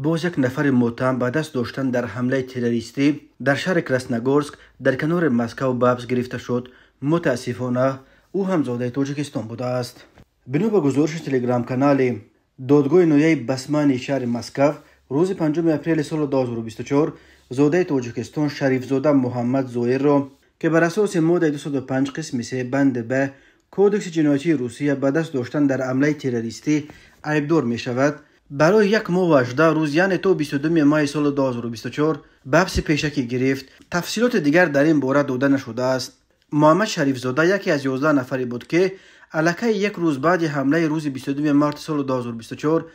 باز یک نفر متهم به دست داشتن در حمله تروریستی در شهر کراسنogorsk در کنار مسکو به حبس گرفته شد. متاسفانه او هم زاده تاجیکستان بوده است. بنا به گزارش تلگرام کانال دادگاه نهایی بسمانی شهر مسکو روز 5 اپریل سال 2024 زاده تاجیکستان شریف زاده محمد زویر را که بر اساس ماده 205 قسم 3 بند به کودکس جنایتی روسیه به دست داشتن در حمله تروریستی عیبدار می شود، برای 1 ماه و 18 روز یعنی تا 22 ماه سال 2024 به حبس پیشکی گرفت. تفصیلات دیگر در این باره داده نشده است. محمد شریف زاده یکی از 11 نفری بود که الکی 1 روز بعد حمله روز 22 مارت سال 2024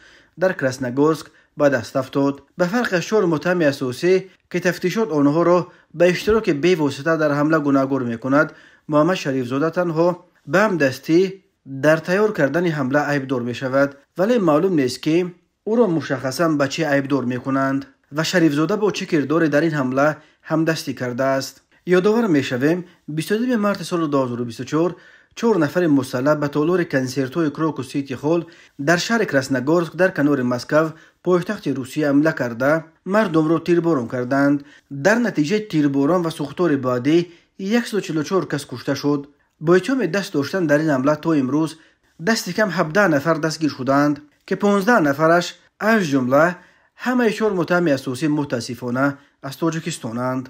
در کراسنogorsk به دست افتاد. به فرق از 4 متهم اساسی که تفتیشات آنها را به اشتراک بی‌واسطه در حمله گناهکار می‌کند، محمد شریف زاده تنها به همدستی در تیار کردن حمله عیبدار می شود، ولی معلوم نیست که او را مشخصا به چه عیبدار می کنند و شریف زاده با چه کرداری در این حمله همدستی کرده است. یادآور می شویم 22 مارت سال 2024 4 نفر مسلح به تالار کنسرتوی کراکو سیتی هال در شهر کراسنogorsk در کنار مسکو پایتخت روسیه حمله کرده مردم را تیرباران کردند. در نتیجه تیرباران و سوختار بعدی 144 کس کشته شد. با اتهام دست داشتن در این حمله تا امروز دست کم 17 نفر دستگیر شدند که 15 نفرش از جمله همه 4 متهم اساسی متاسفانه از تاجیکستانند.